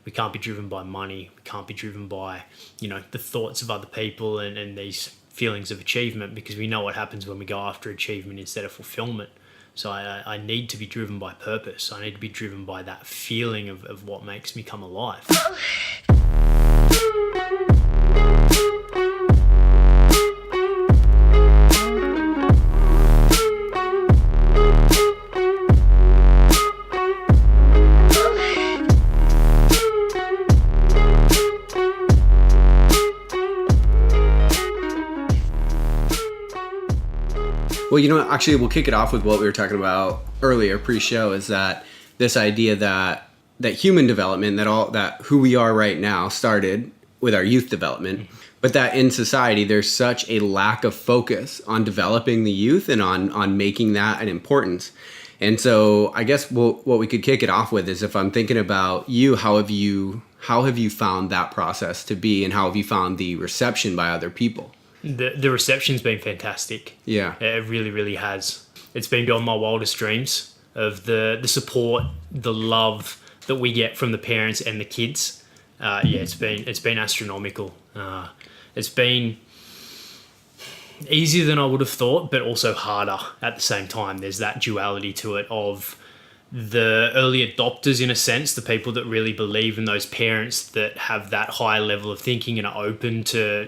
We can't be driven by money. We can't be driven by, the thoughts of other people and these feelings of achievement, because we know what happens when we go after achievement instead of fulfillment. So I need to be driven by purpose. I need to be driven by that feeling of what makes me come alive. Well, actually, we'll kick it off with what we were talking about earlier, pre-show, is that this idea that human development, that who we are right now started with our youth development, but that in society, there's such a lack of focus on developing the youth and on making that an importance. And so I guess what we could kick it off with is, if I'm thinking about you, how have you found that process to be, and how have you found the reception by other people? The reception's been fantastic. Yeah. It really, really has. It's been beyond my wildest dreams of the support, the love that we get from the parents and the kids. It's been astronomical. It's been easier than I would have thought, but also harder at the same time. There's that duality to it of the early adopters, in a sense, the people that really believe in those parents that have that high level of thinking and are open to,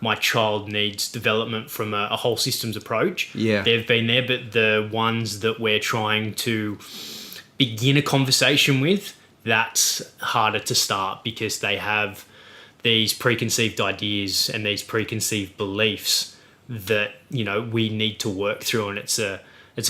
my child needs development from a whole systems approach. Yeah. They've been there, but the ones that we're trying to begin a conversation with, that's harder to start, because they have these preconceived ideas and these preconceived beliefs that, we need to work through. And it's a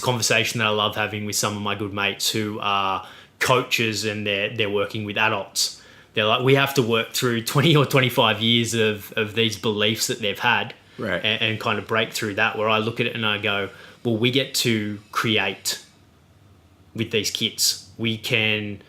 conversation that I love having with some of my good mates who are coaches, and they're working with adults. They're like, we have to work through 20 or 25 years of these beliefs that they've had, right, and kind of break through that, where I look at it and I go, well, we get to create with these kids. We can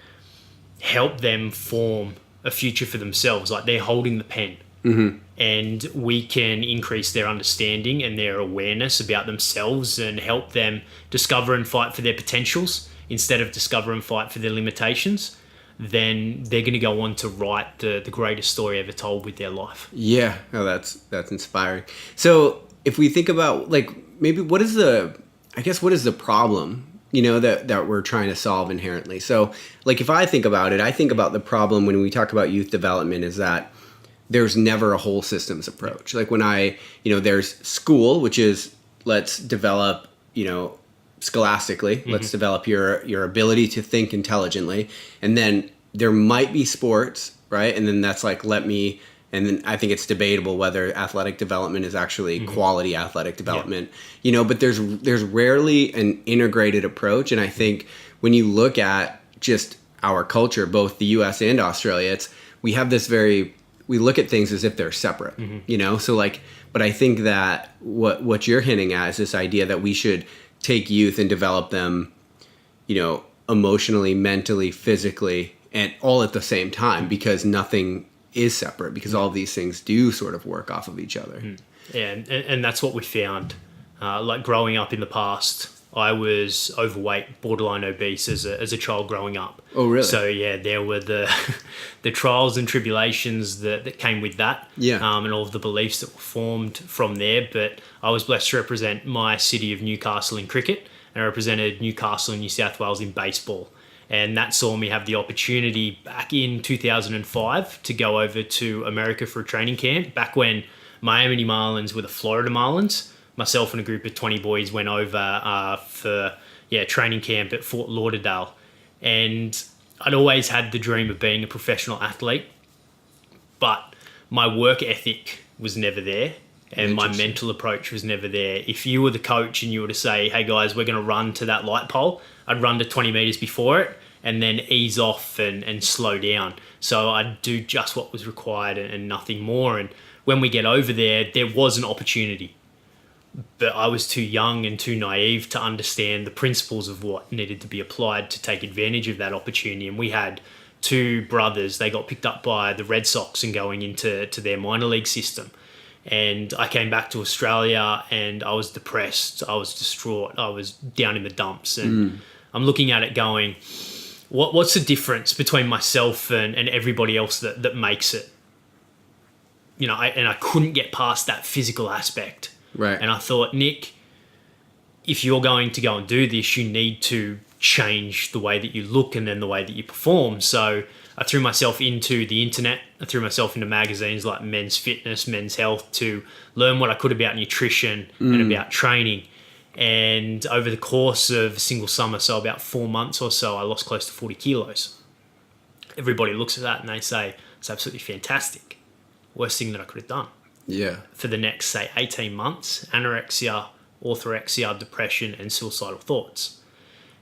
help them form a future for themselves. Like, they're holding the pen. Mm-hmm. And we can increase their understanding and their awareness about themselves and help them discover and fight for their potentials instead of discover and fight for their limitations. Then they're going to go on to write the greatest story ever told with their life. Yeah, that's inspiring. So if we think about, maybe what is the problem, that we're trying to solve inherently? So if I think about it, I think about the problem when we talk about youth development is that there's never a whole systems approach. When there's school, which is, let's develop, scholastically, mm-hmm. let's develop your ability to think intelligently. And then there might be sports, right? And then that's and then I think it's debatable whether athletic development is actually mm-hmm. quality athletic development, but there's rarely an integrated approach. And I think when you look at just our culture, both the US and Australia, we look at things as if they're separate, mm-hmm. So but I think that what you're hinting at is this idea that we should take youth and develop them, emotionally, mentally, physically, and all at the same time, because nothing is separate, because all of these things do sort of work off of each other. Yeah, and that's what we found. Growing up in the past, I was overweight, borderline obese as a child growing up. Oh, really? So yeah, there were the trials and tribulations that came with that. Yeah. And all of the beliefs that were formed from there. But I was blessed to represent my city of Newcastle in cricket, and I represented Newcastle and New South Wales in baseball. And that saw me have the opportunity back in 2005 to go over to America for a training camp, back when Miami Marlins were the Florida Marlins. Myself and a group of 20 boys went over for training camp at Fort Lauderdale. And I'd always had the dream of being a professional athlete, but my work ethic was never there, and my mental approach was never there. If you were the coach and you were to say, hey guys, we're going to run to that light pole, I'd run to 20 meters before it and then ease off and slow down. So I'd do just what was required and nothing more. And when we get over there was an opportunity. But I was too young and too naive to understand the principles of what needed to be applied to take advantage of that opportunity. And we had two brothers. They got picked up by the Red Sox and going into their minor league system. And I came back to Australia and I was depressed. I was distraught. I was down in the dumps. And I'm looking at it going, what's the difference between myself and everybody else that makes it? You know, and I couldn't get past that physical aspect. Right. And I thought, Nick, if you're going to go and do this, you need to change the way that you look and then the way that you perform. So I threw myself into the internet. I threw myself into magazines like Men's Fitness, Men's Health to learn what I could about nutrition and about training. And over the course of a single summer, so about 4 months or so, I lost close to 40 kilos. Everybody looks at that and they say, it's absolutely fantastic. Worst thing that I could have done. Yeah. For the next, say, 18 months, anorexia, orthorexia, depression, and suicidal thoughts.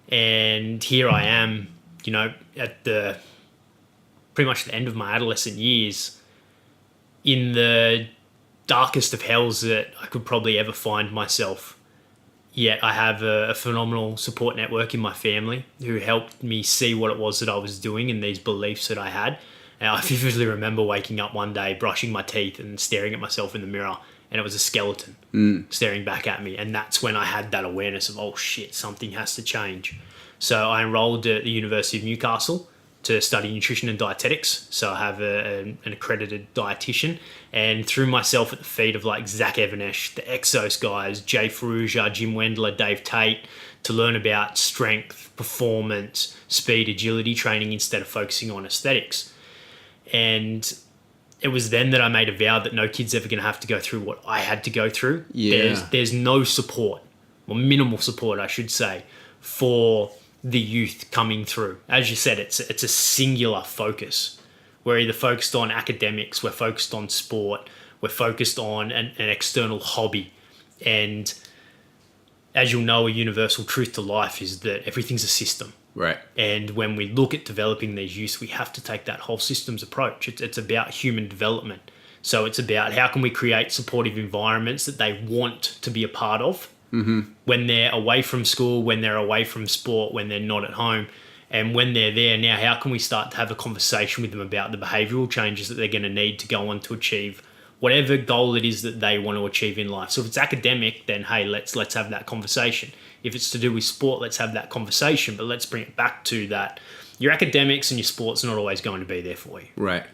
And here I am, you know, at the pretty much the end of my adolescent years, in the darkest of hells that I could probably ever find myself. Yet I have a phenomenal support network in my family who helped me see what it was that I was doing and these beliefs that I had. And I vividly remember waking up one day, brushing my teeth and staring at myself in the mirror, and it was a skeleton staring back at me. And that's when I had that awareness of, oh shit, something has to change. So I enrolled at the University of Newcastle to study nutrition and dietetics. So I have an accredited dietitian, and threw myself at the feet of like Zach Evernesh, the Exos guys, Jay Ferrugia, Jim Wendler, Dave Tate, to learn about strength, performance, speed, agility training instead of focusing on aesthetics. And it was then that I made a vow that no kid's ever going to have to go through what I had to go through. Yeah. There's no support, or minimal support, I should say, for the youth coming through. As you said, it's a singular focus. We're either focused on academics, we're focused on sport, we're focused on an external hobby. And as you'll know, a universal truth to life is that everything's a system. Right. And when we look at developing these youth, we have to take that whole systems approach. It's about human development. So it's about how can we create supportive environments that they want to be a part of when they're away from school, when they're away from sport, when they're not at home. And when they're there now, how can we start to have a conversation with them about the behavioural changes that they're going to need to go on to achieve whatever goal it is that they want to achieve in life. So if it's academic, then hey, let's have that conversation. If it's to do with sport, let's have that conversation. But let's bring it back to that. Your academics and your sport's not always going to be there for you. Right.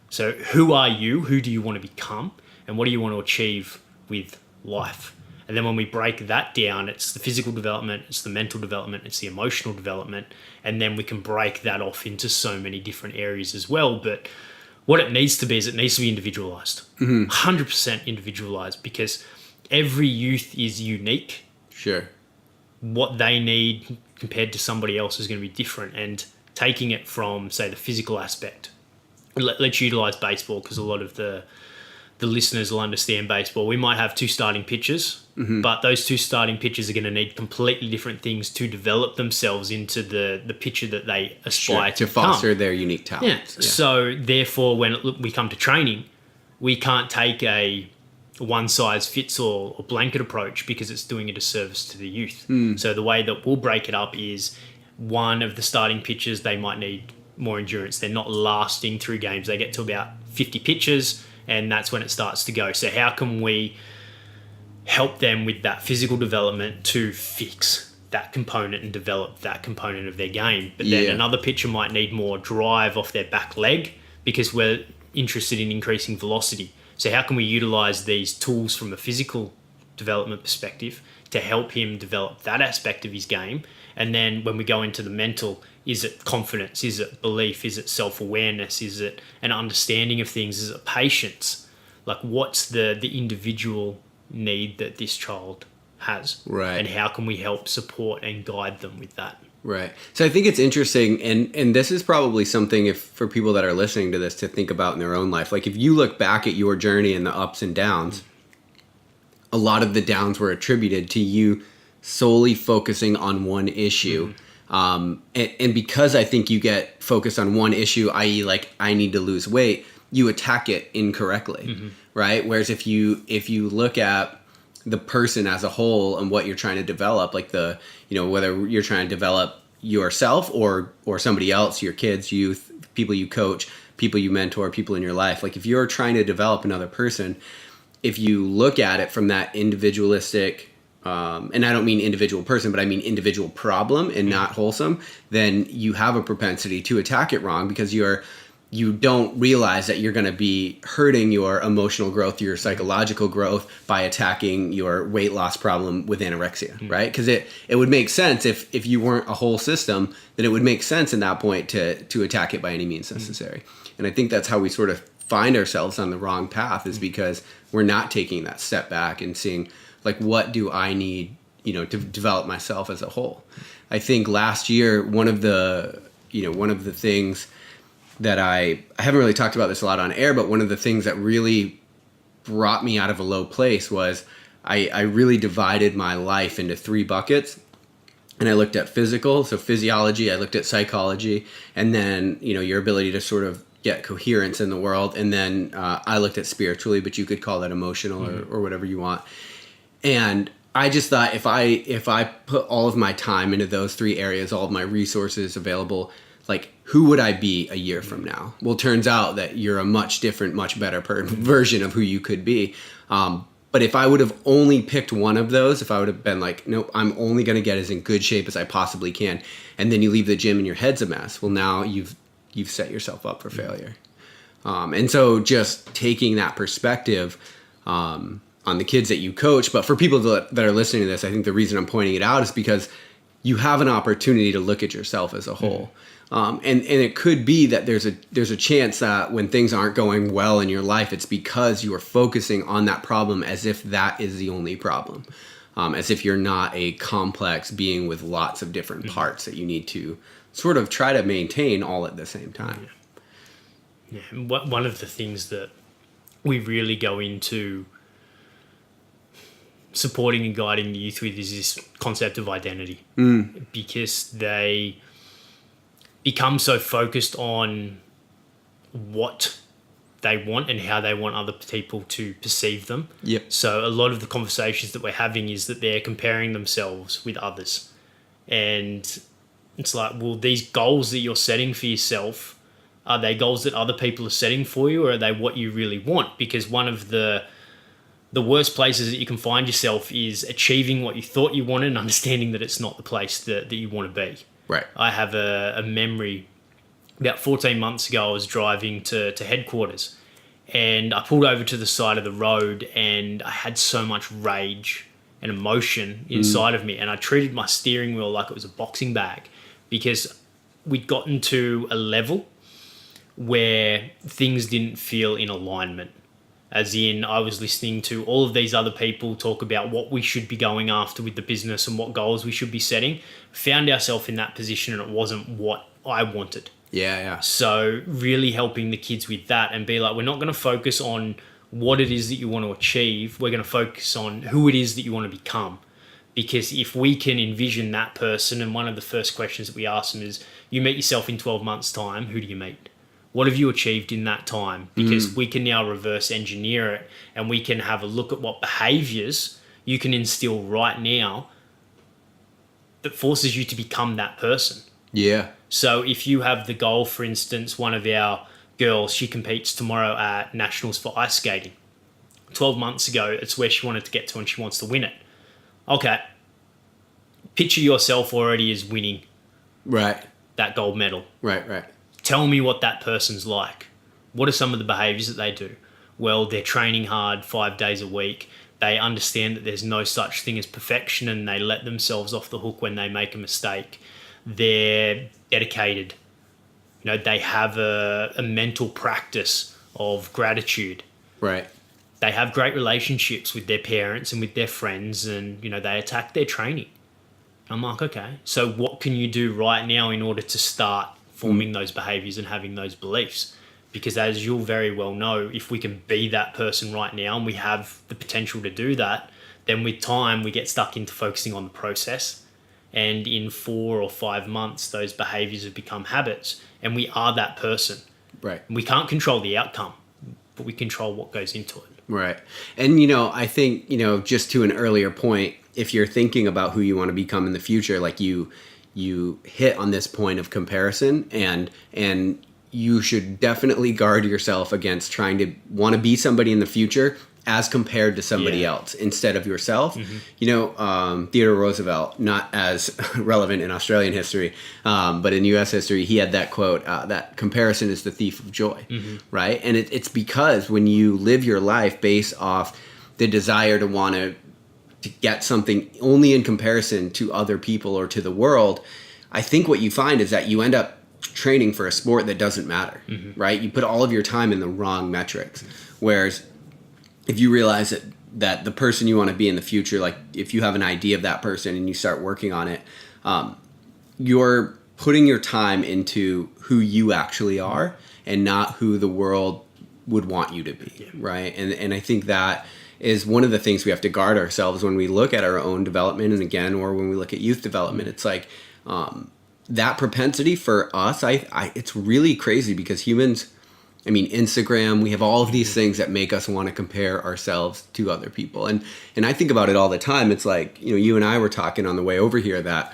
So who are you? Who do you want to become? And what do you want to achieve with life? And then when we break that down, it's the physical development, it's the mental development, it's the emotional development. And then we can break that off into so many different areas as well. But what it needs to be is it needs to be individualized, 100% individualized, because every youth is unique. Sure. What they need compared to somebody else is going to be different. And taking it from, say, the physical aspect. Let's utilize baseball, because a lot of the listeners will understand baseball. We might have two starting pitchers, but those two starting pitchers are going to need completely different things to develop themselves into the pitcher that they aspire to foster become. their unique talents. Yeah. So therefore, when we come to training, we can't take a one-size-fits-all or blanket approach, because it's doing a disservice to the youth. So the way that we'll break it up is one of the starting pitchers, they might need more endurance. They're not lasting through games. They get to about 50 pitches, and that's when it starts to go. So how can we help them with that physical development to fix that component and develop that component of their game? But then another pitcher might need more drive off their back leg, because we're interested in increasing velocity. So how can we utilize these tools from a physical development perspective to help him develop that aspect of his game? And then when we go into the mental, is it confidence? Is it belief? Is it self-awareness? Is it an understanding of things? Is it patience? Like, what's the individual need that this child has? Right. And how can we help support and guide them with that? Right. So I think it's interesting, and this is probably something for people that are listening to this to think about in their own life. Like, if you look back at your journey and the ups and downs, a lot of the downs were attributed to you solely focusing on one issue. And because I think you get focused on one issue, i.e. like, I need to lose weight, you attack it incorrectly, right? Whereas if you look at the person as a whole and what you're trying to develop, like whether you're trying to develop yourself or somebody else, your kids, youth, people you coach, people you mentor, people in your life, like if you're trying to develop another person, if you look at it from that individualistic and I don't mean individual person, but I mean individual problem and not wholesome, then you have a propensity to attack it wrong because you don't realize that you're going to be hurting your emotional growth, your psychological growth by attacking your weight loss problem with anorexia, right? Because it would make sense if you weren't a whole system, then it would make sense in that point to attack it by any means necessary. And I think that's how we sort of find ourselves on the wrong path, is because we're not taking that step back and seeing, like, what do I need, to develop myself as a whole. I think last year, one of the things that I haven't really talked about this a lot on air, but one of the things that really brought me out of a low place was I really divided my life into 3 buckets. And I looked at physical, so physiology, I looked at psychology, and then, your ability to sort of get coherence in the world. And then I looked at spiritually, but you could call that emotional or whatever you want. And I just thought if I put all of my time into those 3 areas, all of my resources available, like, who would I be a year from now? Well, it turns out that you're a much different, much better version of who you could be. But if I would have only picked one of those, if I would have been like, nope, I'm only going to get as in good shape as I possibly can, and then you leave the gym and your head's a mess, well, now you've set yourself up for failure. And so just taking that perspective on the kids that you coach, but for people that are listening to this, I think the reason I'm pointing it out is because you have an opportunity to look at yourself as a whole. And it could be that there's a chance that when things aren't going well in your life, it's because you are focusing on that problem as if that is the only problem, as if you're not a complex being with lots of different parts that you need to sort of try to maintain all at the same time. Yeah. One of the things that we really go into supporting and guiding the youth with is this concept of identity, because they become so focused on what they want and how they want other people to perceive them. Yep. So a lot of the conversations that we're having is that they're comparing themselves with others. And it's like, well, these goals that you're setting for yourself, are they goals that other people are setting for you, or are they what you really want? Because one of the worst places that you can find yourself is achieving what you thought you wanted and understanding that it's not the place that you want to be. Right. I have a memory. About 14 months ago, I was driving to headquarters, and I pulled over to the side of the road, and I had so much rage and emotion inside of me, and I treated my steering wheel like it was a boxing bag, because we'd gotten to a level where things didn't feel in alignment. As in, I was listening to all of these other people talk about what we should be going after with the business and what goals we should be setting. Found ourselves in that position, and it wasn't what I wanted. Yeah. So really helping the kids with that and be like, we're not going to focus on what it is that you want to achieve. We're going to focus on who it is that you want to become. Because if we can envision that person, and one of the first questions that we ask them is, you meet yourself in 12 months' time, who do you meet? What have you achieved in that time? Because we can now reverse engineer it, and we can have a look at what behaviors you can instill right now that forces you to become that person. Yeah. So if you have the goal, for instance, one of our girls, she competes tomorrow at Nationals for ice skating. 12 months ago, it's where she wanted to get to, and she wants to win it. Okay. Picture yourself already as winning that gold medal. Right. Tell me what that person's like. What are some of the behaviors that they do? Well, they're training hard 5 days a week. They understand that there's no such thing as perfection, and they let themselves off the hook when they make a mistake. They're dedicated. They have a mental practice of gratitude. Right. They have great relationships with their parents and with their friends, and, they attack their training. I'm like, okay, so what can you do right now in order to start forming those behaviors and having those beliefs? Because as you'll very well know, if we can be that person right now and we have the potential to do that, then with time we get stuck into focusing on the process. And in 4 or 5 months, those behaviors have become habits, and we are that person. Right. And we can't control the outcome, but we control what goes into it. Right. And, I think, just to an earlier point, if you're thinking about who you want to become in the future, like you hit on this point of comparison, and you should definitely guard yourself against trying to want to be somebody in the future as compared to somebody else instead of yourself. Theodore Roosevelt, not as relevant in Australian history, but in U.S. history, he had that quote, that comparison is the thief of joy, right? And it's because when you live your life based off the desire to want to get something only in comparison to other people or to the world, I think what you find is that you end up training for a sport that doesn't matter, right? You put all of your time in the wrong metrics. Whereas if you realize that the person you want to be in the future, like if you have an idea of that person and you start working on it, you're putting your time into who you actually are and not who the world would want you to be, right? And I think that is one of the things we have to guard ourselves when we look at our own development, and again, or when we look at youth development. It's like that propensity for us, it's really crazy because humans, Instagram, we have all of these things that make us want to compare ourselves to other people. And I think about it all the time. It's like, you and I were talking on the way over here that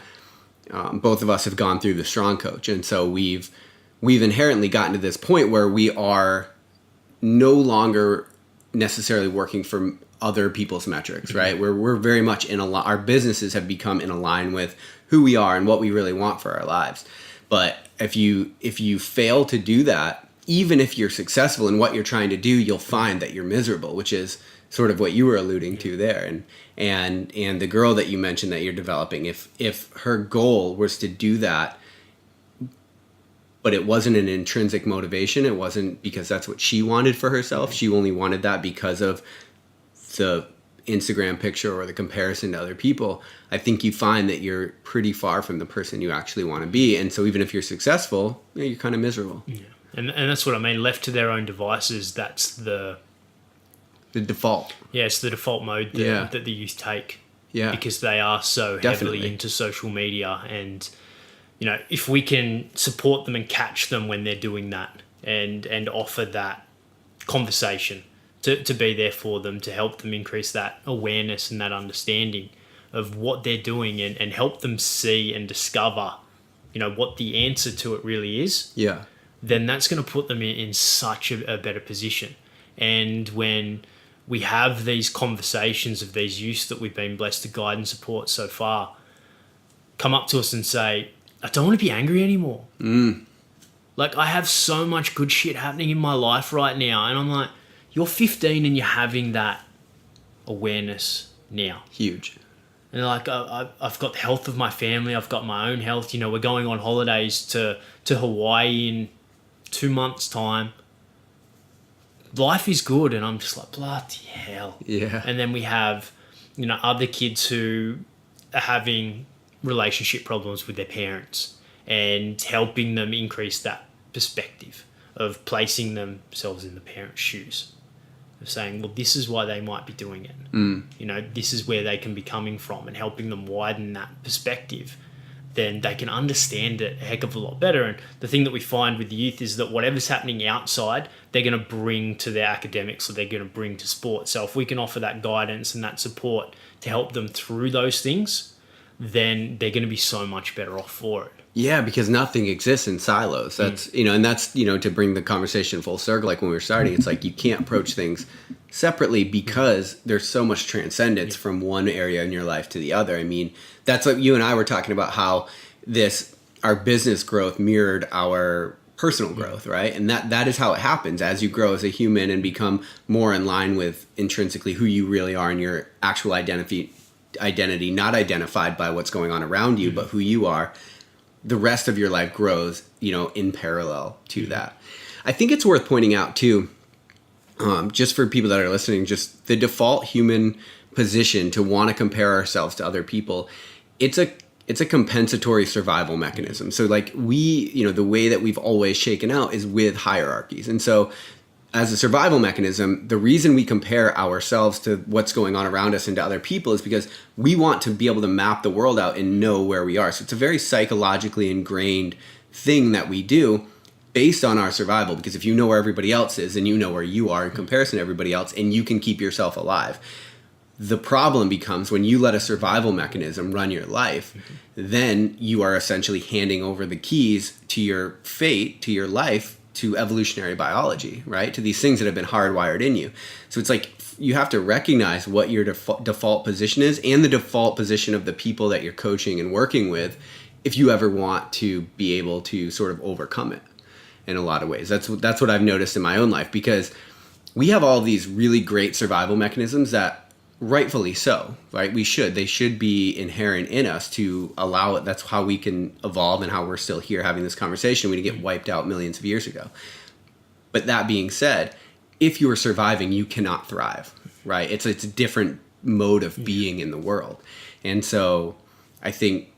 both of us have gone through the Strong Coach. And so we've inherently gotten to this point where we are no longer necessarily working from other people's metrics, right? We're very much in our businesses have become in line with who we are and what we really want for our lives. But if you fail to do that, even if you're successful in what you're trying to do, you'll find that you're miserable, which is sort of what you were alluding to there. And the girl that you mentioned that you're developing, if her goal was to do that, but it wasn't an intrinsic motivation, it wasn't because that's what she wanted for herself. She only wanted that because of the Instagram picture or the comparison to other people. I think you find that you're pretty far from the person you actually want to be. And so even if you're successful, you're kind of miserable. Yeah. And that's what I mean. Left to their own devices, that's the default. Yeah, it's the default mode that the youth take. Yeah. Because they are so heavily into social media. And, if we can support them and catch them when they're doing that and offer that conversation to be there for them, to help them increase that awareness and that understanding of what they're doing and help them see and discover, what the answer to it really is. Yeah. Then that's going to put them in such a better position. And when we have these conversations of these youths that we've been blessed to guide and support so far, come up to us and say, I don't want to be angry anymore. Like, I have so much good shit happening in my life right now. And I'm like, you're 15 and you're having that awareness now. Huge. And like, I've got the health of my family. I've got my own health. We're going on holidays to Hawaii in 2 months' time. Life is good. And I'm just like, bloody hell. Yeah. And then we have, other kids who are having relationship problems with their parents and helping them increase that perspective of placing themselves in the parents' shoes. Of saying, well, this is why they might be doing it. This is where they can be coming from, and helping them widen that perspective. Then they can understand it a heck of a lot better. And the thing that we find with the youth is that whatever's happening outside, they're going to bring to their academics, or they're going to bring to sport. So if we can offer that guidance and that support to help them through those things, then they're going to be so much better off for it. Yeah, because nothing exists in silos. That's, and that's, to bring the conversation full circle, like when we were starting, it's like you can't approach things separately because there's so much transcendence from one area in your life to the other. That's what you and I were talking about, how our business growth mirrored our personal growth, right? And that is how it happens as you grow as a human and become more in line with intrinsically who you really are and your actual identity, not identified by what's going on around you, but who you are. The rest of your life grows, in parallel to that. I think it's worth pointing out too, just for people that are listening, just the default human position to want to compare ourselves to other people. It's a compensatory survival mechanism. So like the way that we've always shaken out is with hierarchies. And so as a survival mechanism, the reason we compare ourselves to what's going on around us and to other people is because we want to be able to map the world out and know where we are. So it's a very psychologically ingrained thing that we do based on our survival, because if you know where everybody else is and you know where you are in comparison to everybody else, and you can keep yourself alive. The problem becomes when you let a survival mechanism run your life, then you are essentially handing over the keys to your fate, to your life, to evolutionary biology, right? To these things that have been hardwired in you. So it's like you have to recognize what your default position is and the default position of the people that you're coaching and working with if you ever want to be able to sort of overcome it in a lot of ways. That's what I've noticed in my own life, because we have all these really great survival mechanisms that rightfully so, right? They should be inherent in us to allow it. That's how we can evolve and how we're still here having this conversation. We didn't get wiped out millions of years ago. But that being said, if you are surviving, you cannot thrive, right? It's a different mode of being in the world. And so I think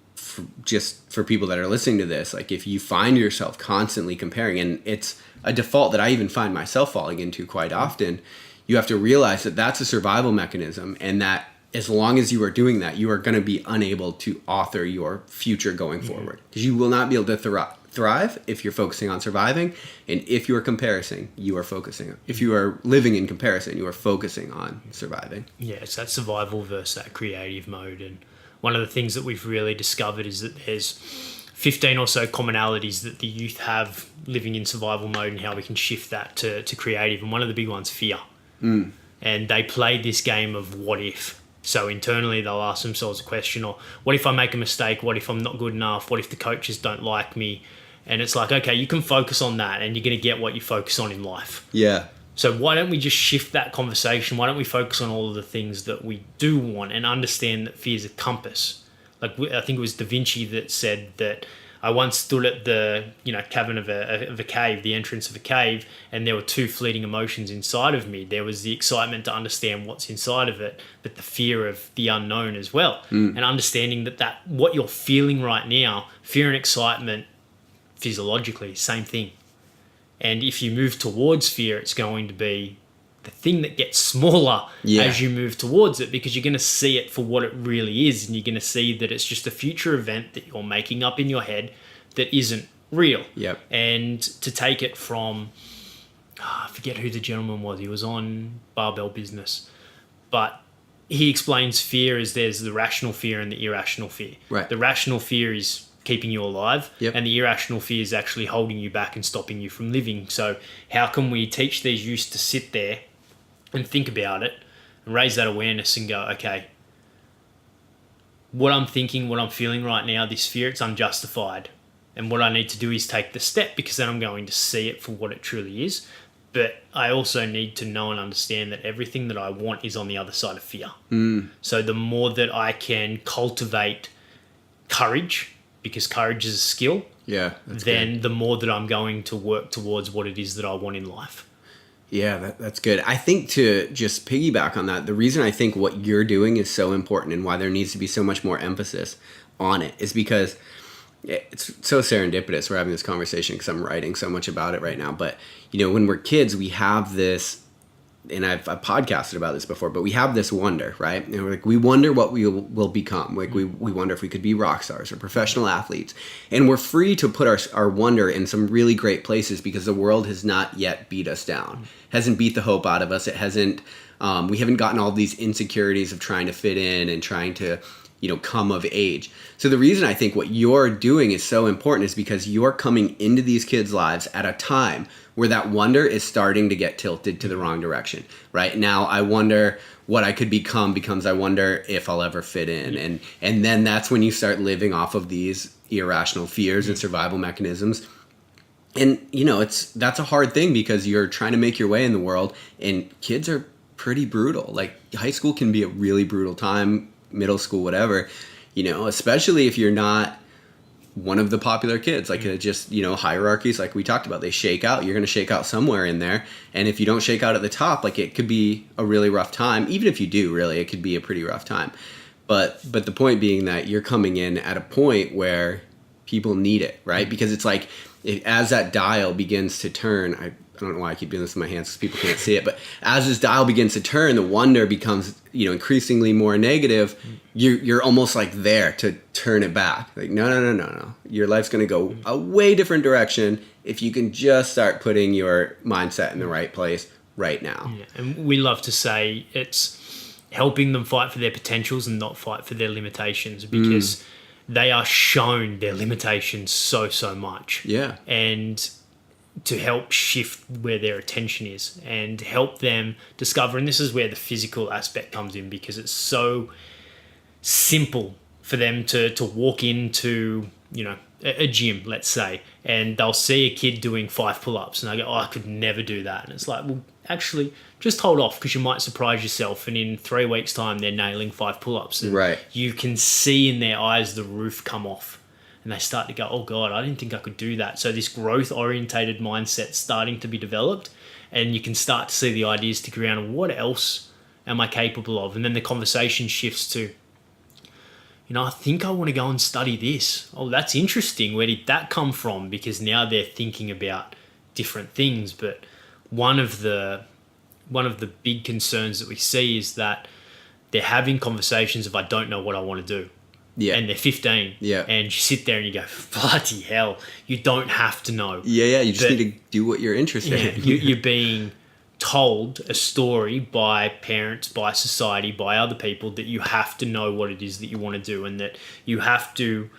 just for people that are listening to this, like if you find yourself constantly comparing, and it's a default that I even find myself falling into quite often, you have to realize that that's a survival mechanism, and that as long as you are doing that, you are going to be unable to author your future going forward, because you will not be able to thrive if you're focusing on surviving. And if you are comparing, if you are living in comparison, you are focusing on surviving. Yeah, it's that survival versus that creative mode. And one of the things that we've really discovered is that there's 15 or so commonalities that the youth have living in survival mode, and how we can shift that to creative. And one of the big ones, fear. And they play this game of what if. So internally they'll ask themselves a question, or what if I make a mistake? What if I'm not good enough? What if the coaches don't like me? And it's like, okay, you can focus on that and you're going to get what you focus on in life. Yeah. So why don't we just shift that conversation? Why don't we focus on all of the things that we do want, and understand that fear is a compass? Like, I think it was Da Vinci that said that I once stood at the cavern of a cave, the entrance of a cave, and there were two fleeting emotions inside of me. There was the excitement to understand what's inside of it, but the fear of the unknown as well. And understanding that what you're feeling right now, fear and excitement, physiologically, same thing. And if you move towards fear, it's going to be the thing that gets smaller as you move towards it, because you're going to see it for what it really is, and you're going to see that it's just a future event that you're making up in your head that isn't real. Yep. And to take it from, I forget who the gentleman was. He was on Barbell Business, but he explains fear as there's the rational fear and the irrational fear. Right. The rational fear is keeping you alive, yep. and the irrational fear is actually holding you back and stopping you from living. So how can we teach these youth to sit there and think about it and raise that awareness and go, okay, what I'm thinking, what I'm feeling right now, this fear, it's unjustified. And what I need to do is take the step, because then I'm going to see it for what it truly is. But I also need to know and understand that everything that I want is on the other side of fear. So the more that I can cultivate courage, because courage is a skill, then good. The more that I'm going to work towards what it is that I want in life. Yeah, that's good. I think, to just piggyback on that, the reason I think what you're doing is so important and why there needs to be so much more emphasis on it is because it's so serendipitous we're having this conversation, because I'm writing so much about it right now. But, when we're kids, we have this, and I've podcasted about this before, but we have this wonder, right? And we're like, we wonder what we will become. Like we wonder if we could be rock stars or professional athletes. And we're free to put our wonder in some really great places, because the world has not yet beat us down, hasn't beat the hope out of us. It hasn't, we haven't gotten all these insecurities of trying to fit in and trying to, come of age. So the reason I think what you're doing is so important is because you're coming into these kids' lives at a time where that wonder is starting to get tilted to the wrong direction. Right now, I wonder what I could become becomes I wonder if I'll ever fit in. And then that's when you start living off of these irrational fears and survival mechanisms. And, that's a hard thing, because you're trying to make your way in the world, and kids are pretty brutal. Like, high school can be a really brutal time, middle school, whatever, especially if you're not one of the popular kids. Like, just, hierarchies, like we talked about, they shake out. You're going to shake out somewhere in there. And if you don't shake out at the top, like, it could be a really rough time. Even if you do, really, it could be a pretty rough time. But the point being that you're coming in at a point where people need it, right? Because it's like, as that dial begins to turn, I don't know why I keep doing this with my hands because people can't see it, but as this dial begins to turn, the wonder becomes, increasingly more negative. You're almost like there to turn it back. Like, no. Your life's going to go a way different direction if you can just start putting your mindset in the right place right now. Yeah. And we love to say it's helping them fight for their potentials and not fight for their limitations, because they are shown their limitations so much. Yeah. And to help shift where their attention is and help them discover. And this is where the physical aspect comes in, because it's so simple for them to walk into, a gym, let's say, and they'll see a kid doing 5 pull-ups and they go, oh, I could never do that. And it's like, well, actually, just hold off, because you might surprise yourself. And in 3 weeks' time, they're nailing 5 pull-ups. And right. You can see in their eyes the roof come off. And they start to go, oh, God, I didn't think I could do that. So this growth-orientated mindset's starting to be developed. And you can start to see the ideas stick around. What else am I capable of? And then the conversation shifts to, I think I want to go and study this. Oh, that's interesting. Where did that come from? Because now they're thinking about different things. But one of the big concerns that we see is that they're having conversations of, I don't know what I want to do. Yeah. And they're 15. Yeah. And you sit there and you go, bloody hell, you don't have to know. Yeah. You just need to do what you're interested in. You're being told a story by parents, by society, by other people, that you have to know what it is that you want to do, and that you have to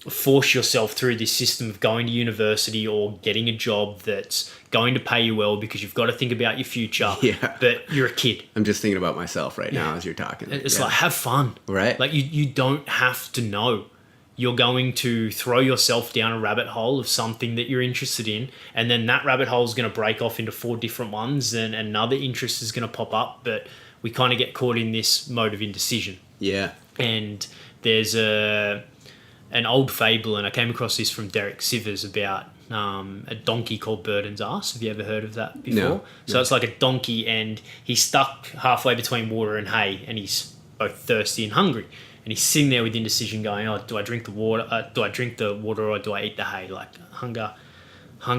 force yourself through this system of going to university or getting a job that's going to pay you well, because you've got to think about your future. Yeah. But you're a kid. I'm just thinking about myself right now as you're talking. It's like, have fun. Right. Like you don't have to know. You're going to throw yourself down a rabbit hole of something that you're interested in, and then that rabbit hole is going to break off into 4 different ones, and another interest is going to pop up. But we kind of get caught in this mode of indecision. Yeah. And there's an old fable, and I came across this from Derek Sivers, about a donkey called Burden's Ass. Have you ever heard of that before? No. So it's like a donkey, and he's stuck halfway between water and hay, and he's both thirsty and hungry. And he's sitting there with indecision, going, "Oh, do I drink the water? Do I drink the water, or do I eat the hay?" Like hunger,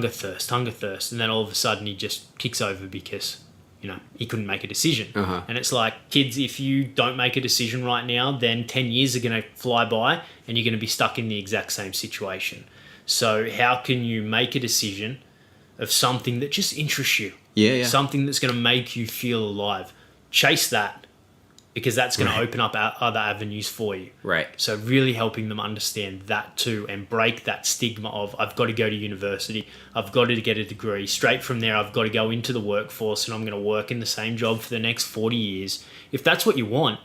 thirst. And then all of a sudden, he just kicks over because he couldn't make a decision. Uh-huh. And it's like, kids, if you don't make a decision right now, then 10 years are going to fly by, and you're going to be stuck in the exact same situation. So how can you make a decision of something that just interests you? Yeah. Something that's going to make you feel alive. Chase that. Because that's going to open up other avenues for you. Right. So really helping them understand that too, and break that stigma of, I've got to go to university, I've got to get a degree. Straight from there, I've got to go into the workforce and I'm going to work in the same job for the next 40 years. If that's what you want,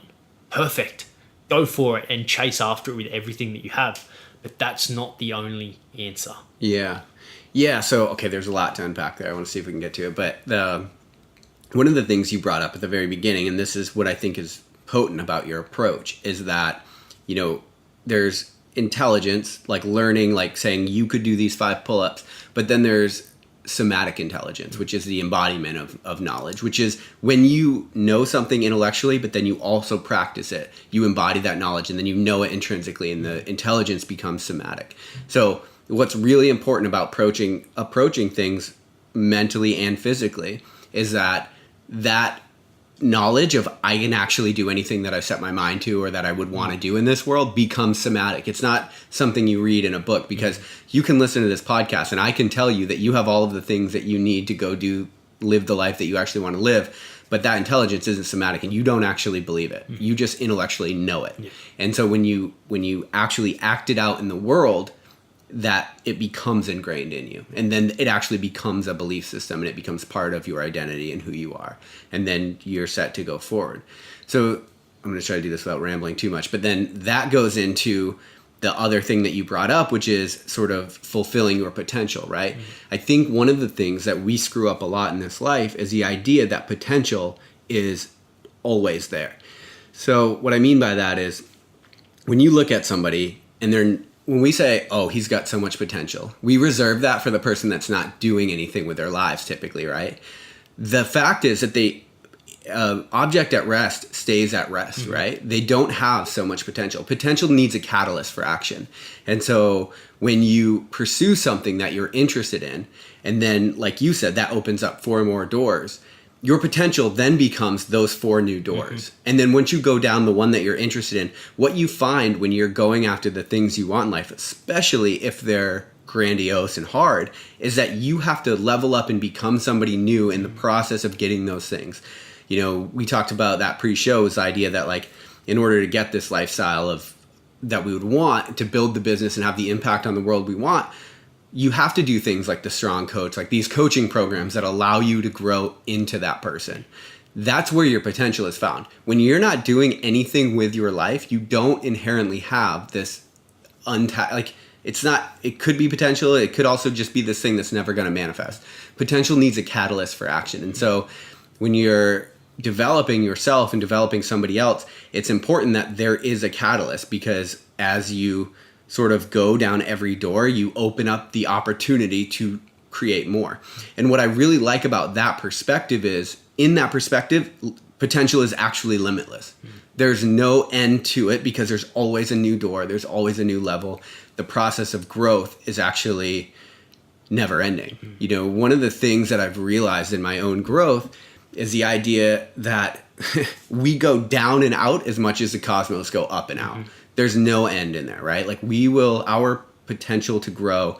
perfect. Go for it and chase after it with everything that you have. But that's not the only answer. Yeah. So, okay, there's a lot to unpack there. I want to see if we can get to it. But one of the things you brought up at the very beginning, and this is what I think is potent about your approach, is that, there's intelligence, like learning, like saying you could do these 5 pull-ups, but then there's somatic intelligence, which is the embodiment of knowledge, which is when you know something intellectually, but then you also practice it, you embody that knowledge, and then you know it intrinsically, and the intelligence becomes somatic. So what's really important about approaching things mentally and physically is that knowledge of I can actually do anything that I've set my mind to or that I would want to do in this world becomes somatic. It's not something you read in a book, because you can listen to this podcast and I can tell you that you have all of the things that you need to go live the life that you actually want to live, but that intelligence isn't somatic and you don't actually believe it. You just intellectually know it. Yeah. And so when you actually act it out in the world, that it becomes ingrained in you, and then it actually becomes a belief system, and it becomes part of your identity and who you are, and then you're set to go forward. So I'm going to try to do this without rambling too much, but then that goes into the other thing that you brought up, which is sort of fulfilling your potential, right? I think one of the things that we screw up a lot in this life is the idea that potential is always there. So what I mean by that is, when you look at somebody and when we say, oh, he's got so much potential, we reserve that for the person that's not doing anything with their lives typically, right? The fact is that the object at rest stays at rest, right? They don't have so much potential. Potential needs a catalyst for action. And so when you pursue something that you're interested in, and then, like you said, that opens up 4 more doors, your potential then becomes those 4 new doors. And then once you go down the one that you're interested in, what you find when you're going after the things you want in life, especially if they're grandiose and hard, is that you have to level up and become somebody new in the process of getting those things. We talked about that pre-show, this idea that, like, in order to get this lifestyle that we would want to build the business and have the impact on the world we want, you have to do things like the strong coach, like these coaching programs that allow you to grow into that person. That's where your potential is found. When you're not doing anything with your life, you don't inherently have this untapped, like it's not, it could be potential. It could also just be this thing that's never going to manifest. Potential needs a catalyst for action. And so when you're developing yourself and developing somebody else, it's important that there is a catalyst, because as you sort of go down every door, you open up the opportunity to create more. And what I really like about that perspective is, in that perspective, potential is actually limitless. There's no end to it, because there's always a new door. There's always a new level. The process of growth is actually never ending. You know, one of the things that I've realized in my own growth is the idea that we go down and out as much as the cosmos go up and out. There's no end in there, right? Like our potential to grow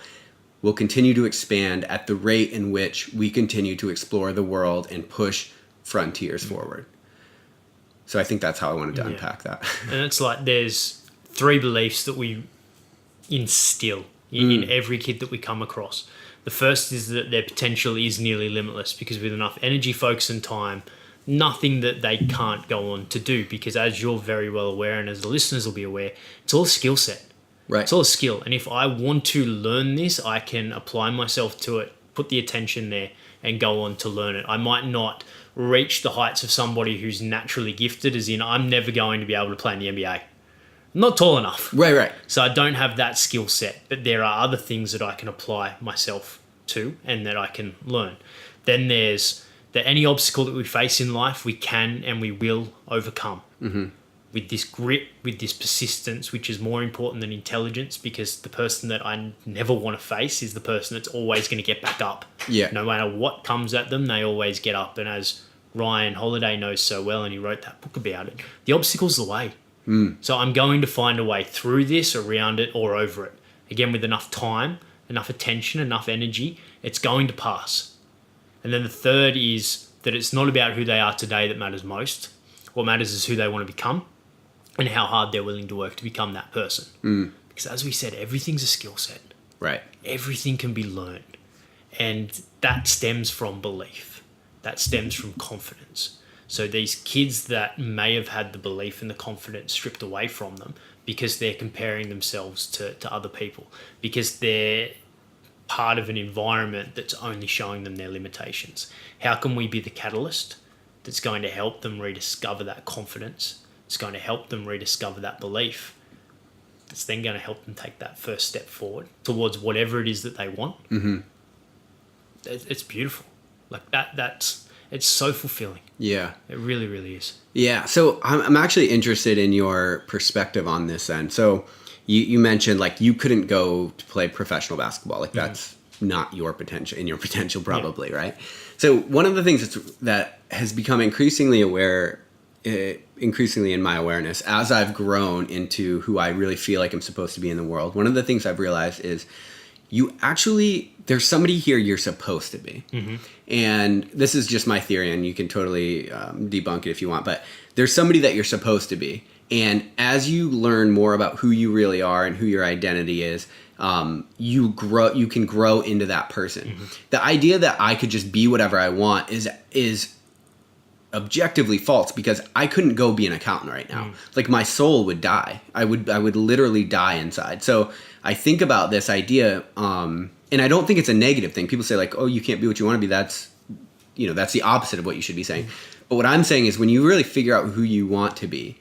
will continue to expand at the rate in which we continue to explore the world and push frontiers forward. So I think that's how I wanted to unpack that. And it's like there's 3 beliefs that we instill in every kid that we come across. The first is that their potential is nearly limitless, because with enough energy, focus, and time, nothing that they can't go on to do, because as you're very well aware, and as the listeners will be aware, it's all a skill set. Right. It's all a skill. And if I want to learn this, I can apply myself to it, put the attention there, and go on to learn it. I might not reach the heights of somebody who's naturally gifted, as in I'm never going to be able to play in the NBA. I'm not tall enough. Right. So I don't have that skill set, but there are other things that I can apply myself to and that I can learn. Then there's that any obstacle that we face in life, we can and we will overcome. With this grit, with this persistence, which is more important than intelligence, because the person that I never want to face is the person that's always going to get back up. Yeah. No matter what comes at them, they always get up. And as Ryan Holiday knows so well, and he wrote that book about it, the obstacle's the way. So I'm going to find a way through this, around it, or over it. Again, with enough time, enough attention, enough energy, it's going to pass. And then the third is that it's not about who they are today that matters most. What matters is who they want to become and how hard they're willing to work to become that person. Because as we said, everything's a skill set. Right. Everything can be learned. And that stems from belief. That stems from confidence. So these kids that may have had the belief and the confidence stripped away from them because they're comparing themselves to other people, because they're part of an environment that's only showing them their limitations. How can we be the catalyst that's going to help them rediscover that confidence? It's going to help them rediscover that belief. It's then going to help them take that first step forward towards whatever it is that they want. It's beautiful. Like that's... It's so fulfilling. Yeah. It really, really is. Yeah. So I'm actually interested in your perspective on this then. So you mentioned like you couldn't go to play professional basketball. Like that's not your potential probably, right? So one of the things that has become increasingly in my awareness as I've grown into who I really feel like I'm supposed to be in the world, one of the things I've realized is there's somebody here you're supposed to be. And this is just my theory, and you can totally debunk it if you want, but there's somebody that you're supposed to be. And as you learn more about who you really are and who your identity is, you can grow into that person. The idea that I could just be whatever I want is objectively false, because I couldn't go be an accountant right now. Like my soul would die. I would literally die inside. So I think about this idea, and I don't think it's a negative thing. People say like, oh, you can't be what you want to be. That's the opposite of what you should be saying. But what I'm saying is when you really figure out who you want to be,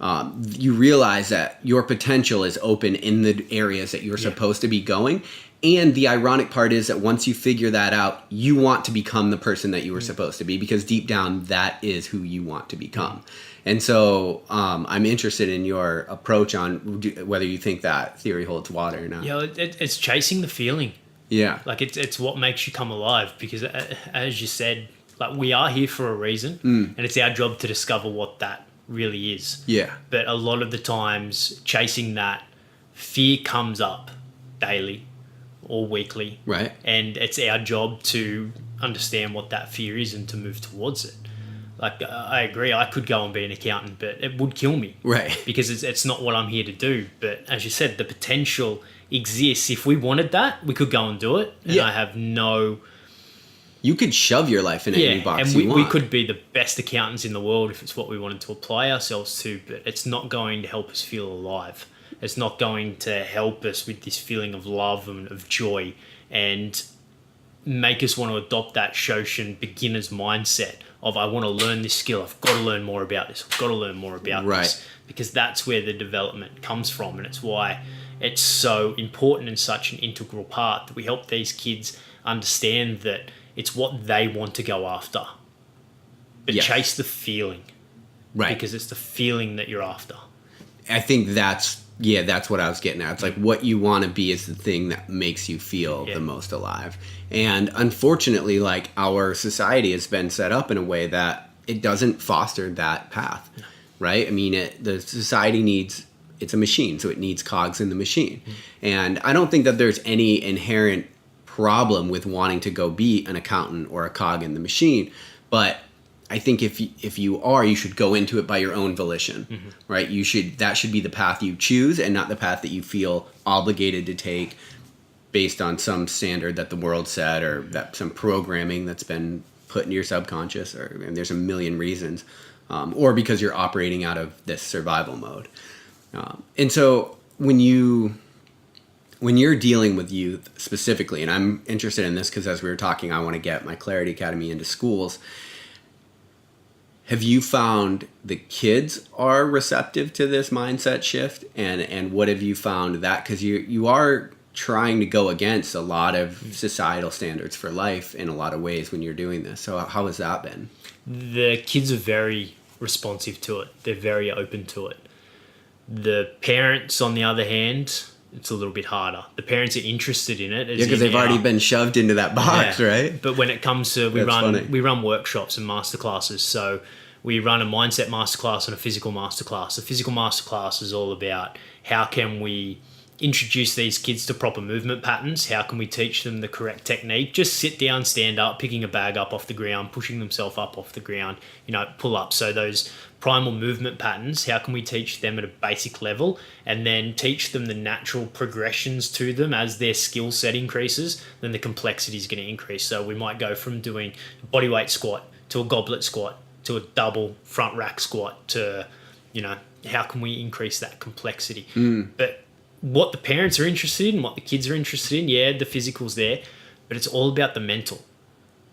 you realize that your potential is open in the areas that you're supposed to be going. And the ironic part is that once you figure that out, you want to become the person that you were supposed to be, because deep down, that is who you want to become. And so I'm interested in your approach on whether you think that theory holds water or not. Yeah, it's chasing the feeling. Yeah. Like it's what makes you come alive, because as you said, like we are here for a reason, and it's our job to discover what that really is. Yeah. But a lot of the times chasing that, fear comes up daily or weekly. Right. And it's our job to understand what that fear is and to move towards it. Like, I agree, I could go and be an accountant, but it would kill me. Right. Because it's not what I'm here to do. But as you said, the potential exists. If we wanted that, we could go and do it. And I have no... You could shove your life in any box and you want. we could be the best accountants in the world if it's what we wanted to apply ourselves to, but it's not going to help us feel alive. It's not going to help us with this feeling of love and of joy and make us want to adopt that Shoshin beginner's mindset of, I want to learn this skill, I've got to learn more about this, I've got to learn more about this. Because that's where the development comes from, and it's why it's so important and such an integral part that we help these kids understand that it's what they want to go after. But chase the feeling. Right. Because it's the feeling that you're after. I think that's what I was getting at. It's like what you want to be is the thing that makes you feel the most alive. And unfortunately, like, our society has been set up in a way that it doesn't foster that path. No. Right? I mean, the society needs, it's a machine, so it needs cogs in the machine. And I don't think that there's any inherent problem with wanting to go be an accountant or a cog in the machine, but I think if you are, you should go into it by your own volition, right? That should be the path you choose, and not the path that you feel obligated to take based on some standard that the world set, or that some programming that's been put into your subconscious, and there's a million reasons, or because you're operating out of this survival mode. And so when you're dealing with youth specifically, and I'm interested in this because as we were talking, I want to get my Clarity Academy into schools. Have you found the kids are receptive to this mindset shift? And what have you found that, because you are trying to go against a lot of societal standards for life in a lot of ways when you're doing this. So how has that been? The kids are very responsive to it. They're very open to it. The parents, on the other hand, it's a little bit harder. The parents are interested in it. Because they've already been shoved into that box, right? But when it comes to, we run workshops and masterclasses. So we run a mindset masterclass and a physical masterclass. A physical masterclass is all about how can we introduce these kids to proper movement patterns? How can we teach them the correct technique? Just sit down, stand up, picking a bag up off the ground, pushing themselves up off the ground, pull up. So those primal movement patterns, how can we teach them at a basic level, and then teach them the natural progressions to them as their skill set increases? Then the complexity is going to increase. So we might go from doing a bodyweight squat to a goblet squat to a double front rack squat to, how can we increase that complexity? But what the parents are interested in, what the kids are interested in, the physical's there, but it's all about the mental.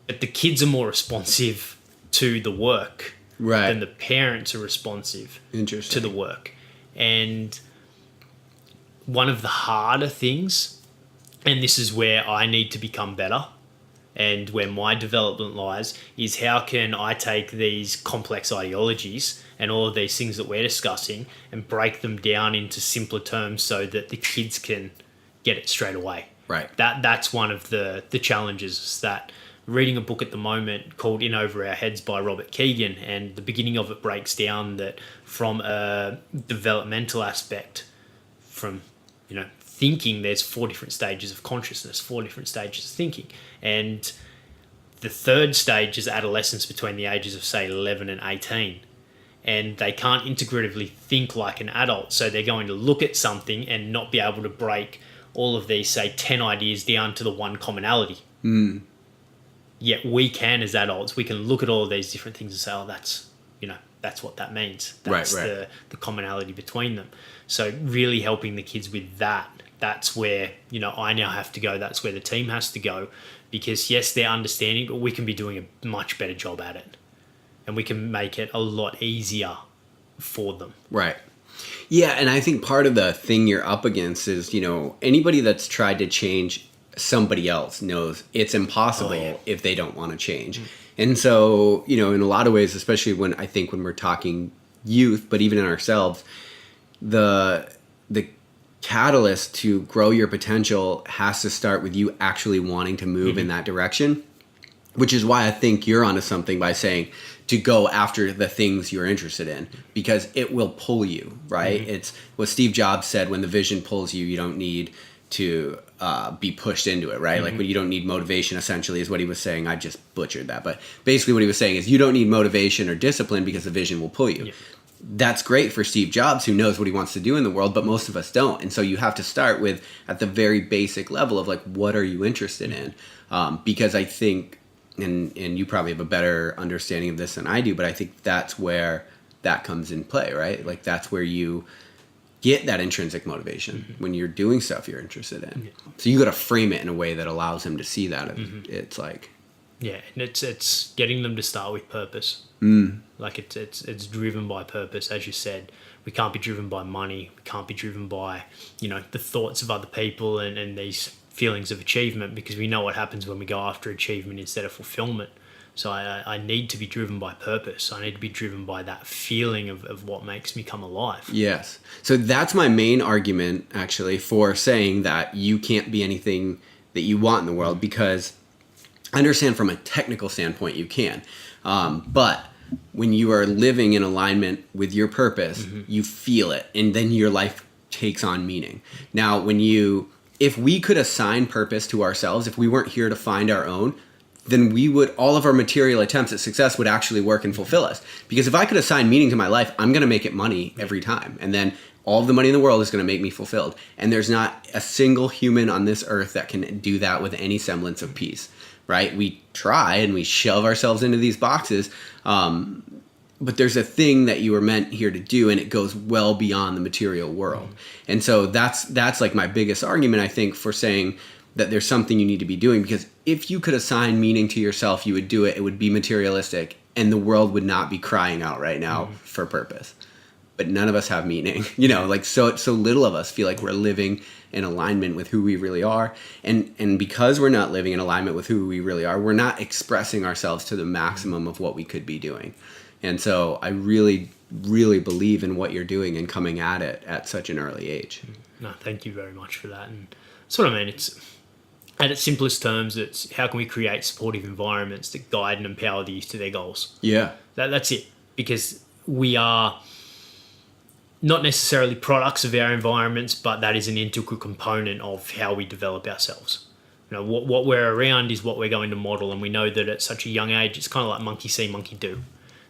But the kids are more responsive to the work than the parents are responsive to the work. And one of the harder things, and this is where I need to become better and where my development lies, is how can I take these complex ideologies and all of these things that we're discussing and break them down into simpler terms so that the kids can get it straight away. Right. That's one of the challenges, is that reading a book at the moment called In Over Our Heads by Robert Keegan, and the beginning of it breaks down that from a developmental aspect, from, thinking, there's 4 different stages of consciousness, 4 different stages of thinking. And the third stage is adolescence between the ages of, say, 11 and 18. And they can't integratively think like an adult. So they're going to look at something and not be able to break all of these, say, 10 ideas down to the one commonality. Yet we can, as adults, we can look at all of these different things and say, oh, that's what that means. That's the commonality between them. So really helping the kids with that. That's where, I now have to go. That's where the team has to go. Because, yes, they're understanding, but we can be doing a much better job at it. And we can make it a lot easier for them. Right. Yeah, and I think part of the thing you're up against is, anybody that's tried to change somebody else knows it's impossible if they don't want to change. And so, in a lot of ways, especially when we're talking youth, but even in ourselves, the catalyst to grow your potential has to start with you actually wanting to move in that direction, which is why I think you're onto something by saying to go after the things you're interested in, because it will pull you, right? It's what Steve Jobs said, when the vision pulls you, you don't need to be pushed into it, right? Like when you don't need motivation, essentially, is what he was saying. I just butchered that, but basically what he was saying is you don't need motivation or discipline because the vision will pull you. That's great for Steve Jobs, who knows what he wants to do in the world, but most of us don't. And so you have to start with at the very basic level of like, what are you interested in? Because I think, and you probably have a better understanding of this than I do, but I think that's where that comes in play, right? Like that's where you get that intrinsic motivation when you're doing stuff you're interested in. So you got to frame it in a way that allows him to see that. It's like, yeah, and it's getting them to start with purpose. Like it's driven by purpose, as you said. We can't be driven by money. We can't be driven by, the thoughts of other people and these feelings of achievement, because we know what happens when we go after achievement instead of fulfillment. So I need to be driven by purpose. I need to be driven by that feeling of what makes me come alive. Yes. So that's my main argument, actually, for saying that you can't be anything that you want in the world, because I understand from a technical standpoint you can. But when you are living in alignment with your purpose, you feel it, and then your life takes on meaning. Now, if we could assign purpose to ourselves, if we weren't here to find our own, then all of our material attempts at success would actually work and fulfill us. Because if I could assign meaning to my life, I'm going to make it money every time. And then all of the money in the world is going to make me fulfilled. And there's not a single human on this earth that can do that with any semblance of peace, right? We try and we shove ourselves into these boxes. But there's a thing that you were meant here to do, and it goes well beyond the material world. And so that's like my biggest argument, I think, for saying that there's something you need to be doing, because if you could assign meaning to yourself, you would do it. It would be materialistic, and the world would not be crying out right now for purpose. But none of us have meaning, like so little of us feel like we're living in alignment with who we really are. And because we're not living in alignment with who we really are, we're not expressing ourselves to the maximum of what we could be doing. And so I really, really believe in what you're doing and coming at it at such an early age. No, thank you very much for that. And that's what I mean. It's, at its simplest terms, it's how can we create supportive environments that guide and empower the youth to their goals? Yeah. That's it. Because we are not necessarily products of our environments, but that is an integral component of how we develop ourselves. What we're around is what we're going to model, and we know that at such a young age, it's kind of like monkey see, monkey do.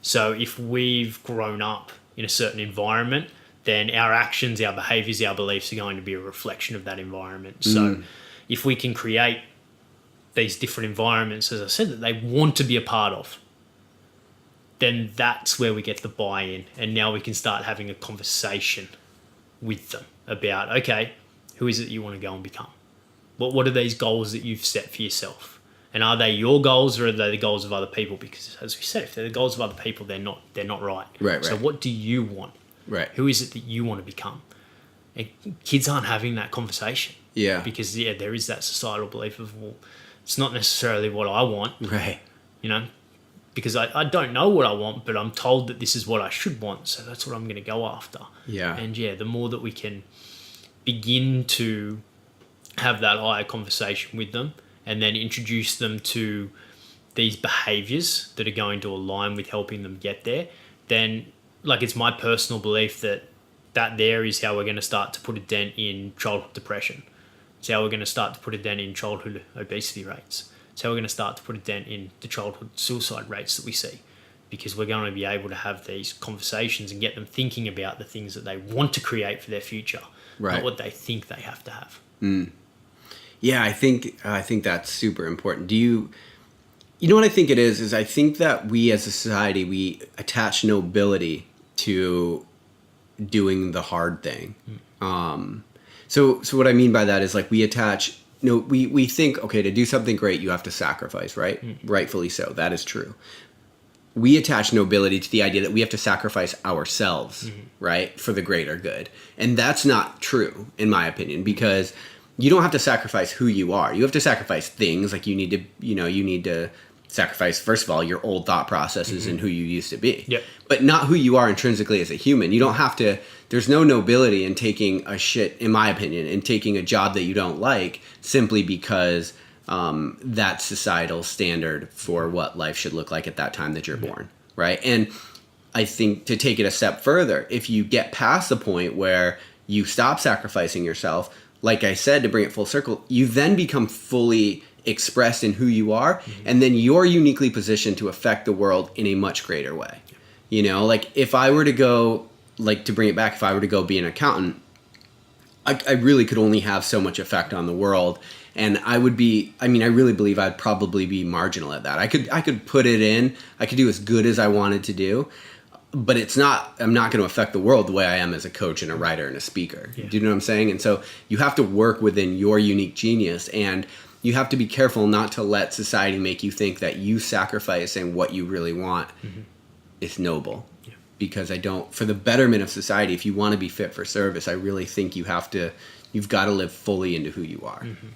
So if we've grown up in a certain environment, then our actions, our behaviors, our beliefs are going to be a reflection of that environment. So if we can create these different environments, as I said, that they want to be a part of, then that's where we get the buy-in. And now we can start having a conversation with them about, okay, who is it you want to go and become? What are these goals that you've set for yourself? And are they your goals, or are they the goals of other people? Because as we said, if they're the goals of other people, they're not right. Right. So what do you want? Right. Who is it that you want to become? And kids aren't having that conversation. Yeah. Because there is that societal belief of, well, it's not necessarily what I want. Right. Because I don't know what I want, but I'm told that this is what I should want, so that's what I'm going to go after. Yeah. And the more that we can begin to have that higher conversation with them, and then introduce them to these behaviors that are going to align with helping them get there, then it's my personal belief that there is how we're going to start to put a dent in childhood depression. It's how we're going to start to put a dent in childhood obesity rates. It's how we're going to start to put a dent in the childhood suicide rates that we see, because we're going to be able to have these conversations and get them thinking about the things that they want to create for their future, not what they think they have to have. Yeah, I think that's super important. You know what I think it is I think that we as a society, we attach nobility to doing the hard thing. So what I mean by that is we attach, we think, okay, to do something great, you have to sacrifice, right? Rightfully so. That is true. We attach nobility to the idea that we have to sacrifice ourselves, right? For the greater good. And that's not true, in my opinion, because you don't have to sacrifice who you are. You have to sacrifice things. You need to sacrifice, first of all, your old thought processes and who you used to be. Yep. But not who you are intrinsically as a human. You don't have to, there's no nobility in taking a shit, in my opinion, in taking a job that you don't like simply because that's societal standard for what life should look like at that time that you're born, right? And I think to take it a step further, if you get past the point where you stop sacrificing yourself, like I said, to bring it full circle, you then become fully expressed in who you are, and then you're uniquely positioned to affect the world in a much greater way. You know, like if I were to go, like to bring it back, if I were to go be an accountant, I really could only have so much effect on the world. And I really believe I'd probably be marginal at that. I could put it in, I could do as good as I wanted to do, but I'm not going to affect the world the way I am as a coach and a writer and a speaker. Yeah. Do you know what I'm saying? And so you have to work within your unique genius, and you have to be careful not to let society make you think that you sacrificing what you really want is noble. Yeah. Because for the betterment of society, if you want to be fit for service, I really think you've got to live fully into who you are. Mm-hmm.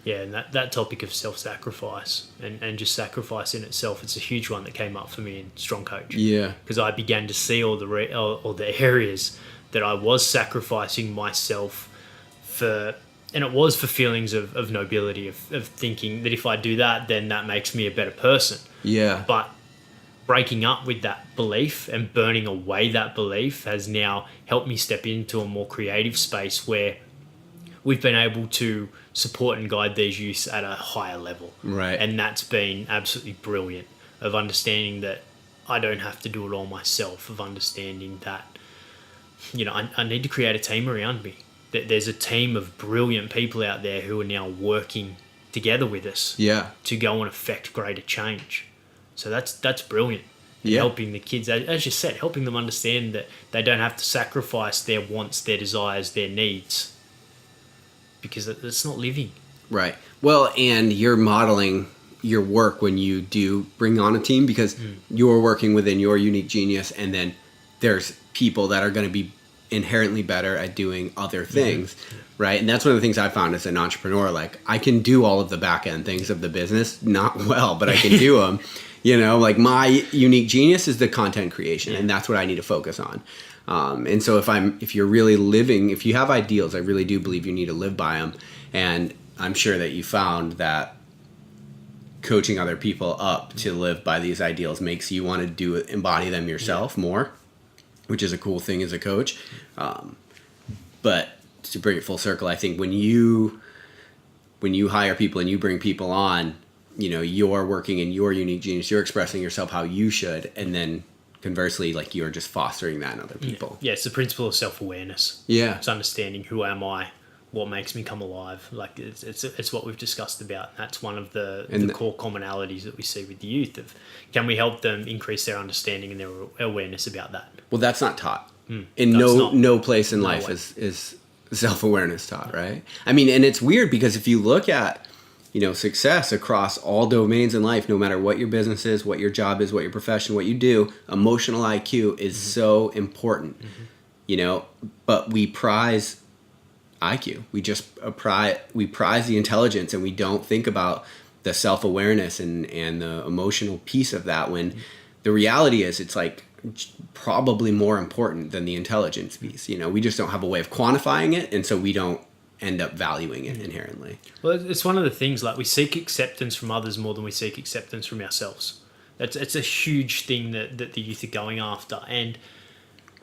Yeah, and that topic of self-sacrifice and just sacrifice in itself, it's a huge one that came up for me in Strong Coach. Yeah. Because I began to see all the areas that I was sacrificing myself for, and it was for feelings of nobility, of thinking that if I do that, then that makes me a better person. Yeah. But breaking up with that belief and burning away that belief has now helped me step into a more creative space where we've been able to support and guide these youths at a higher level. Right. And that's been absolutely brilliant, of understanding that I don't have to do it all myself, of understanding that, you know, I need to create a team around me. That there's a team of brilliant people out there who are now working together with us to go and affect greater change. So that's brilliant. Yeah. Helping the kids, as you said, helping them understand that they don't have to sacrifice their wants, their desires, their needs, because it's not living. Right. Well, and you're modeling your work when you do bring on a team, because you're working within your unique genius, and then there's people that are going to be inherently better at doing other things, right? And that's one of the things I found as an entrepreneur. Like, I can do all of the back end things of the business, not well, but I can do them. You know, like my unique genius is the content creation, and that's what I need to focus on. And so if you're really living, if you have ideals, I really do believe you need to live by them. And I'm sure that you found that coaching other people up to live by these ideals makes you want to embody them yourself more, which is a cool thing as a coach. But to bring it full circle, I think when you hire people and you bring people on, you know, you're working in your unique genius, you're expressing yourself how you should, and then conversely, like, you're just fostering that in other people. Yeah, it's the principle of self-awareness. Yeah. It's understanding who am I, what makes me come alive. Like, it's what we've discussed about. That's one of the core commonalities that we see with the youth. Of can we help them increase their understanding and their awareness about that? Well, that's not taught. In no place in life is self-awareness taught, right? I mean, and it's weird because if you look at, you know, success across all domains in life, no matter what your business is, what your job is, what your profession, what you do, emotional IQ is so important, you know, but we prize IQ. We prize the intelligence, and we don't think about the self-awareness and the emotional piece of that, when the reality is it's like probably more important than the intelligence piece. You know, we just don't have a way of quantifying it, and so we don't end up valuing it inherently. Well, it's one of the things, like, we seek acceptance from others more than we seek acceptance from ourselves. It's a huge thing that the youth are going after. And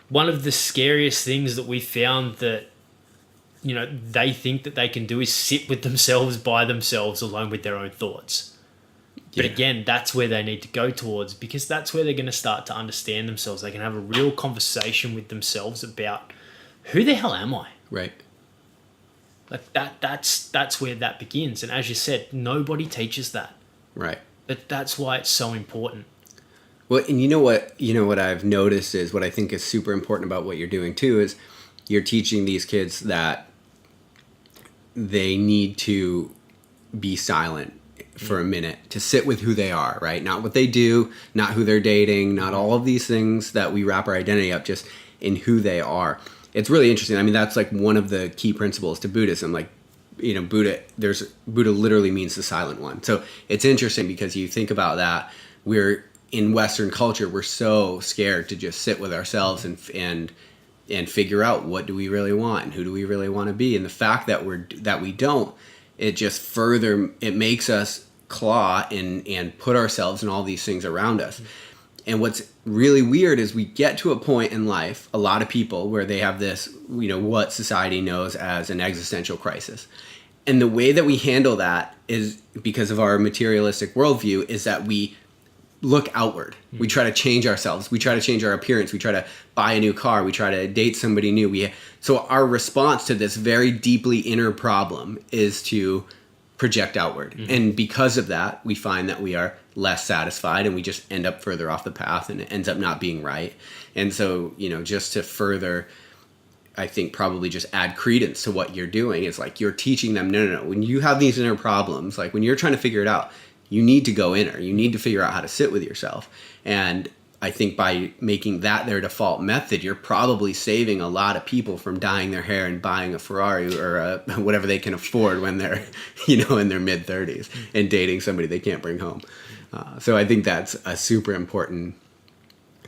one of the scariest things that we found that, you know, they think that they can do is sit with themselves by themselves alone with their own thoughts. But again, that's where they need to go towards, because that's where they're going to start to understand themselves. They can have a real conversation with themselves about, who the hell am I? Right. Like that's where that begins. And as you said, nobody teaches that. Right. But that's why it's so important. Well, and you know what I've noticed is, what I think is super important about what you're doing too, is you're teaching these kids that they need to be silent for a minute, to sit with who they are, right? Not what they do, not who they're dating, not all of these things that we wrap our identity up, just in who they are. It's really interesting. I mean, that's like one of the key principles to Buddhism. Like, you know, Buddha literally means the silent one. So it's interesting because you think about that. We're in Western culture, we're so scared to just sit with ourselves and figure out, what do we really want and who do we really want to be. And the fact that we don't, it just further, it makes us claw and put ourselves in all these things around us. And what's really weird is we get to a point in life, a lot of people, where they have this, what society knows as an existential crisis. And the way that we handle that is, because of our materialistic worldview, is that we look outward. We try to change ourselves. We try to change our appearance. We try to buy a new car. We try to date somebody new. So our response to this very deeply inner problem is to project outward. And because of that, we find that we are less satisfied and we just end up further off the path, and it ends up not being right. And so, just to further, I think, probably just add credence to what you're doing, is like you're teaching them, no. When you have these inner problems, like when you're trying to figure it out, you need to go inner. You need to figure out how to sit with yourself. And I think by making that their default method, you're probably saving a lot of people from dyeing their hair and buying a Ferrari or whatever they can afford when they're, in their mid-30s, and dating somebody they can't bring home. So I think that's a super important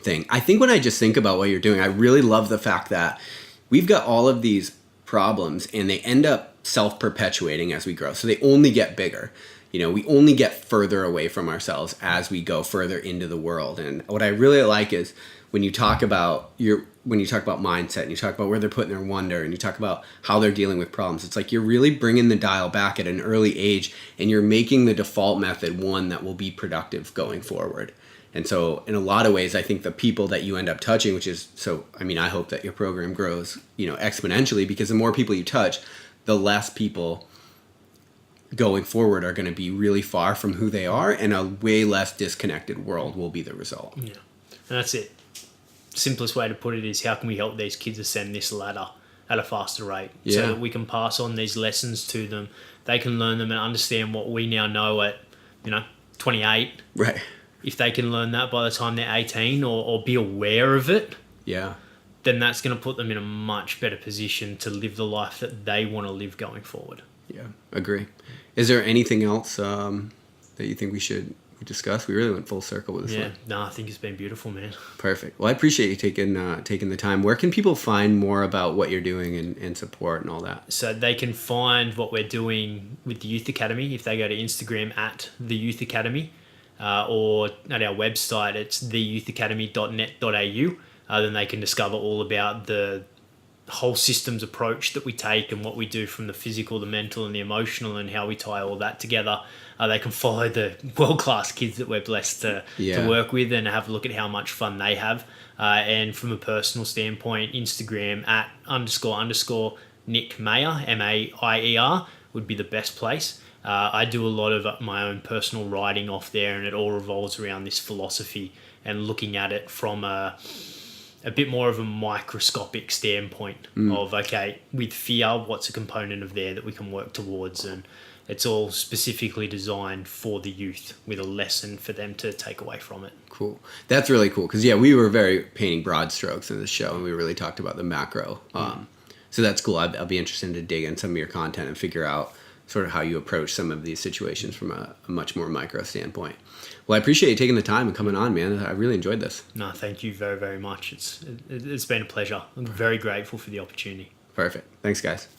thing. I think when I just think about what you're doing, I really love the fact that we've got all of these problems and they end up self-perpetuating as we grow. So they only get bigger. We only get further away from ourselves as we go further into the world. And what I really like is when you talk about mindset, and you talk about where they're putting their wonder, and you talk about how they're dealing with problems, it's like you're really bringing the dial back at an early age, and you're making the default method one that will be productive going forward. And so in a lot of ways, I think the people that you end up touching, I hope that your program grows, exponentially, because the more people you touch, the less people going forward are going to be really far from who they are, and a way less disconnected world will be the result. Yeah, and that's it. Simplest way to put it is, how can we help these kids ascend this ladder at a faster rate, so that we can pass on these lessons to them. They can learn them and understand what we now know at 28. Right. If they can learn that by the time they're 18, or be aware of it, then that's going to put them in a much better position to live the life that they want to live going forward. Yeah, agree. Is there anything else that you think we should discuss? We really went full circle with this one. No, I think it's been beautiful, man. Perfect. Well, I appreciate you taking the time. Where can people find more about what you're doing and support and all that? So they can find what we're doing with the Youth Academy if they go to Instagram at the Youth Academy, or at our website, it's theyouthacademy.net.au. Then they can discover all about the whole systems approach that we take and what we do from the physical, the mental, and the emotional, and how we tie all that together. They can follow the world-class kids that we're blessed to work with, and have a look at how much fun they have. And from a personal standpoint, Instagram at __ Nick Maier, Maier, would be the best place. I do a lot of my own personal writing off there, and it all revolves around this philosophy and looking at it from a bit more of a microscopic standpoint of, okay, with fear, what's a component of there that we can work towards? And it's all specifically designed for the youth, with a lesson for them to take away from it. Cool. That's really cool, because we were very painting broad strokes in this show, and we really talked about the macro. So that's cool. I'll be interested to dig in some of your content and figure out sort of how you approach some of these situations from a much more micro standpoint. Well, I appreciate you taking the time and coming on, man. I really enjoyed this. No, thank you very, very much. It's been a pleasure. I'm very grateful for the opportunity. Perfect. Thanks, guys.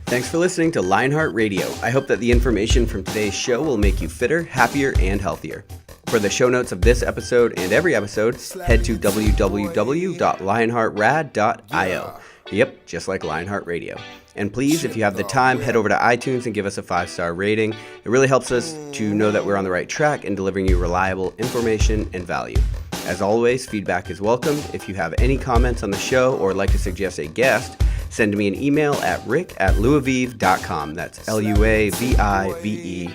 Thanks for listening to Lionheart Radio. I hope that the information from today's show will make you fitter, happier, and healthier. For the show notes of this episode and every episode, head to www.lionheartrad.io. Yep, just like Lionheart Radio. And please, if you have the time, head over to iTunes and give us a 5-star rating. It really helps us to know that we're on the right track in delivering you reliable information and value. As always, feedback is welcome. If you have any comments on the show or would like to suggest a guest, send me an email at rick@luavive.com. That's LUAVIVE.com.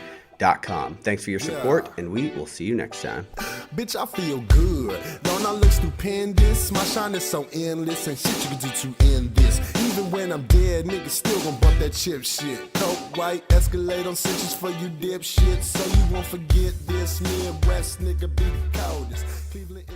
Thanks for your support, and we will see you next time. Bitch, I feel good. Don't I look stupendous? My shine is so endless, and shit you can do to end this. Even when I'm dead, niggas still gon' bump that chip shit. Coke, white, Escalade on cinches for you dipshits, so you won't forget this. Midwest nigga be the coldest. Cleveland